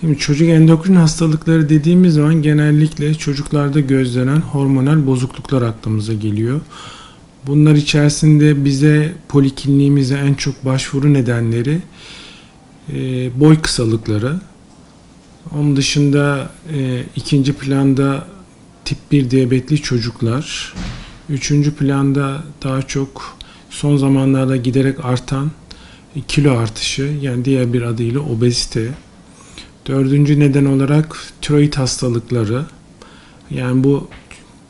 Şimdi çocuk endokrin hastalıkları dediğimiz zaman genellikle çocuklarda gözlenen hormonal bozukluklar aklımıza geliyor. Bunlar içerisinde bize polikliniğimize en çok başvuru nedenleri boy kısalıkları. Onun dışında ikinci planda tip 1 diyabetli çocuklar. Üçüncü planda daha çok son zamanlarda giderek artan kilo artışı, yani diğer bir adıyla obezite. Dördüncü neden olarak tiroid hastalıkları. Yani bu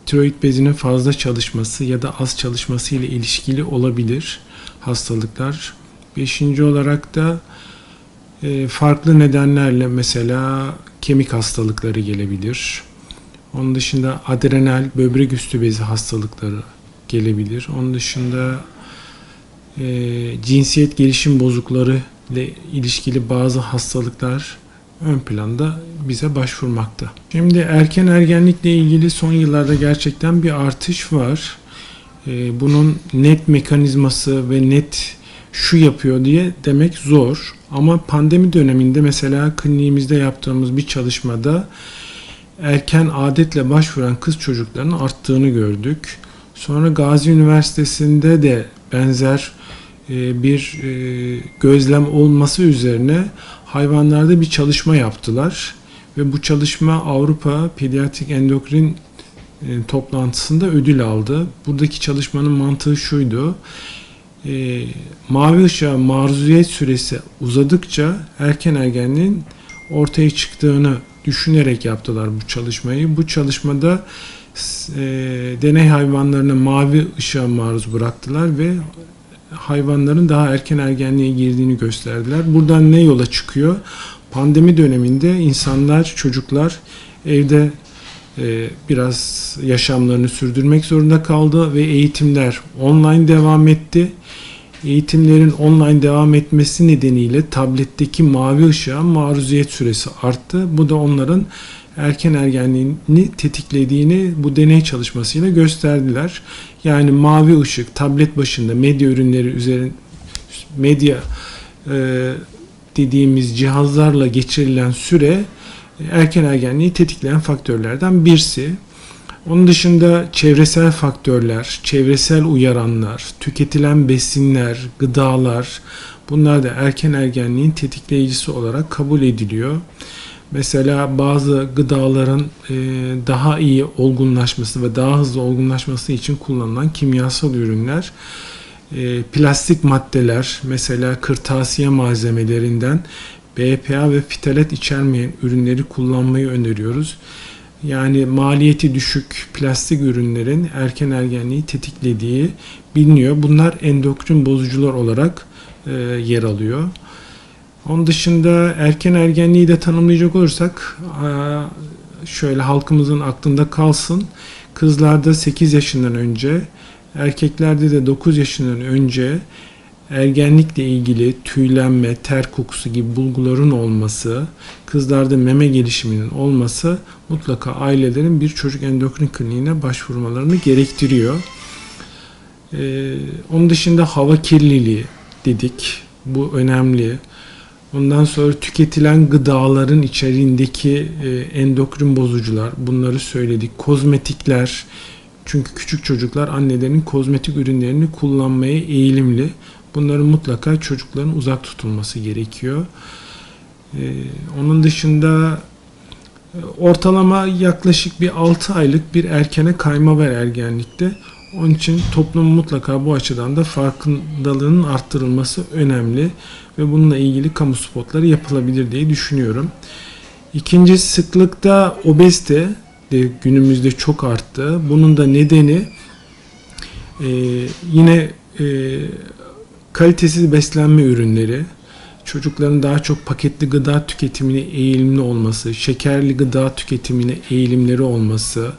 tiroid bezinin fazla çalışması ya da az çalışması ile ilişkili olabilir hastalıklar. Beşinci olarak da farklı nedenlerle mesela kemik hastalıkları gelebilir. Onun dışında adrenal, böbrek üstü bezi hastalıkları gelebilir. Onun dışında cinsiyet gelişim bozukları ile ilişkili bazı hastalıklar ön planda bize başvurmakta. Şimdi erken ergenlikle ilgili son yıllarda gerçekten bir artış var. Bunun net mekanizması ve net şu yapıyor diye demek zor. Ama pandemi döneminde mesela kliniğimizde yaptığımız bir çalışmada erken adetle başvuran kız çocuklarının arttığını gördük. Sonra Gazi Üniversitesi'nde de benzer bir gözlem olması üzerine hayvanlarda bir çalışma yaptılar. Ve bu çalışma Avrupa Pediatrik Endokrin toplantısında ödül aldı. Buradaki çalışmanın mantığı şuydu. Mavi ışığa maruziyet süresi uzadıkça erken ergenliğin ortaya çıktığını düşünerek yaptılar bu çalışmayı. Bu çalışmada deney hayvanlarını mavi ışığa maruz bıraktılar ve hayvanların daha erken ergenliğe girdiğini gösterdiler. Buradan ne yola çıkıyor? Pandemi döneminde insanlar, çocuklar evde biraz yaşamlarını sürdürmek zorunda kaldı ve eğitimler online devam etti. Eğitimlerin online devam etmesi nedeniyle tabletteki mavi ışığa maruziyet süresi arttı. Bu da onların erken ergenliğini tetiklediğini bu deney çalışmasıyla gösterdiler. Yani mavi ışık, tablet başında medya ürünleri üzerinde dediğimiz cihazlarla geçirilen süre erken ergenliği tetikleyen faktörlerden birisi. Onun dışında çevresel faktörler, çevresel uyaranlar, tüketilen besinler, gıdalar, bunlar da erken ergenliğin tetikleyicisi olarak kabul ediliyor. Mesela bazı gıdaların daha iyi olgunlaşması ve daha hızlı olgunlaşması için kullanılan kimyasal ürünler, plastik maddeler, mesela kırtasiye malzemelerinden BPA ve ftalat içermeyen ürünleri kullanmayı öneriyoruz. Yani maliyeti düşük plastik ürünlerin erken ergenliği tetiklediği biliniyor. Bunlar endokrin bozucular olarak yer alıyor. Onun dışında erken ergenliği de tanımlayacak olursak şöyle halkımızın aklında kalsın. Kızlarda 8 yaşından önce, erkeklerde de 9 yaşından önce ergenlikle ilgili tüylenme, ter kokusu gibi bulguların olması, kızlarda meme gelişiminin olması mutlaka ailelerin bir çocuk endokrin kliniğine başvurmalarını gerektiriyor. Onun dışında hava kirliliği dedik. Bu önemli. Ondan sonra tüketilen gıdaların içeriğindeki endokrin bozucular, bunları söyledik. Kozmetikler, çünkü küçük çocuklar annelerinin kozmetik ürünlerini kullanmaya eğilimli. Bunların mutlaka çocukların uzak tutulması gerekiyor. Onun dışında ortalama yaklaşık bir 6 aylık bir erkene kayma var ergenlikte. Onun için toplumun mutlaka bu açıdan da farkındalığının arttırılması önemli ve bununla ilgili kamu spotları yapılabilir diye düşünüyorum. İkinci, sıklıkta obezite de günümüzde çok arttı. Bunun da nedeni yine kalitesiz beslenme ürünleri, çocukların daha çok paketli gıda tüketimine eğilimli olması, şekerli gıda tüketimine eğilimleri olması,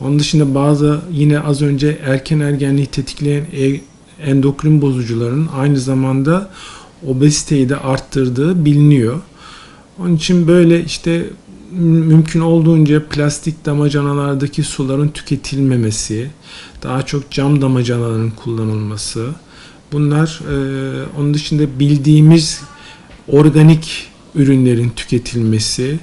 onun dışında bazı yine az önce erken ergenliği tetikleyen endokrin bozucuların aynı zamanda obeziteyi de arttırdığı biliniyor. Onun için böyle işte mümkün olduğunca plastik damacanalardaki suların tüketilmemesi, daha çok cam damacanaların kullanılması, bunlar onun dışında bildiğimiz organik ürünlerin tüketilmesi,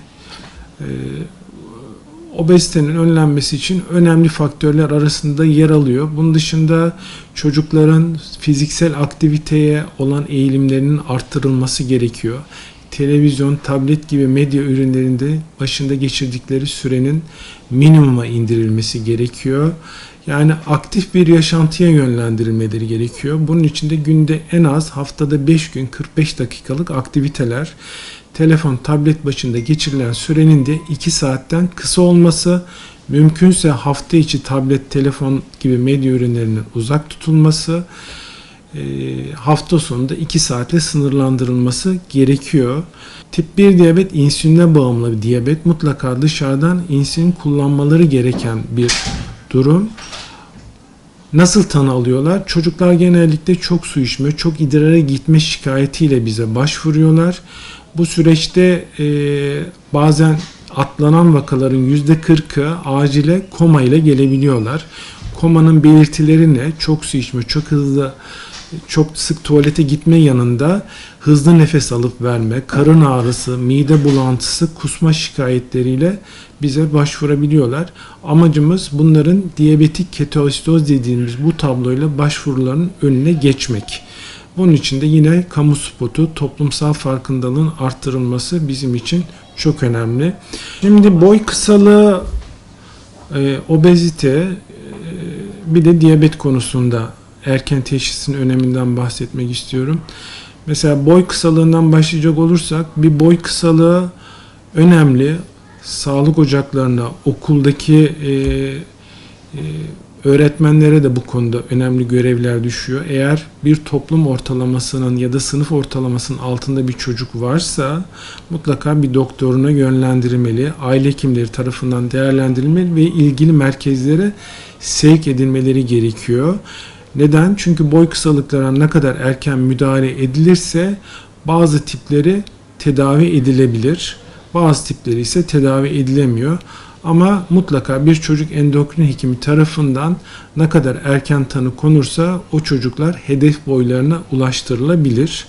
obezitenin önlenmesi için önemli faktörler arasında yer alıyor. Bunun dışında çocukların fiziksel aktiviteye olan eğilimlerinin arttırılması gerekiyor. Televizyon, tablet gibi medya ürünlerinde başında geçirdikleri sürenin minimuma indirilmesi gerekiyor. Yani aktif bir yaşantıya yönlendirilmeleri gerekiyor. Bunun için de günde en az haftada 5 gün 45 dakikalık aktiviteler, telefon, tablet başında geçirilen sürenin de 2 saatten kısa olması, mümkünse hafta içi tablet, telefon gibi medya ürünlerinden uzak tutulması, hafta sonunda 2 saatle sınırlandırılması gerekiyor. Tip 1 diyabet insüline bağımlı bir diyabet. Mutlaka dışarıdan insülin kullanmaları gereken bir durum. Nasıl tanı alıyorlar? Çocuklar genellikle çok su içme, çok idrara gitme şikayetiyle bize başvuruyorlar. Bu süreçte bazen atlanan vakaların %40'ı acile koma ile gelebiliyorlar. Komanın belirtileri ne? Çok su içme, çok sık tuvalete gitme yanında hızlı nefes alıp verme, karın ağrısı, mide bulantısı, kusma şikayetleriyle bize başvurabiliyorlar. Amacımız bunların diyabetik ketoasidoz dediğimiz bu tabloyla başvuruların önüne geçmek. Bunun için de yine kamu spotu, toplumsal farkındalığın arttırılması bizim için çok önemli. Şimdi boy kısalığı, obezite, bir de diyabet konusunda erken teşhisin öneminden bahsetmek istiyorum. Mesela boy kısalığından başlayacak olursak, bir boy kısalığı önemli. Sağlık ocaklarına, okuldaki öğretmenlere de bu konuda önemli görevler düşüyor. Eğer bir toplum ortalamasının ya da sınıf ortalamasının altında bir çocuk varsa mutlaka bir doktoruna yönlendirilmeli, aile hekimleri tarafından değerlendirilmeli ve ilgili merkezlere sevk edilmeleri gerekiyor. Neden? Çünkü boy kısalıklarına ne kadar erken müdahale edilirse bazı tipleri tedavi edilebilir. Bazı tipleri ise tedavi edilemiyor. Ama mutlaka bir çocuk endokrin hekimi tarafından ne kadar erken tanı konursa o çocuklar hedef boylarına ulaştırılabilir.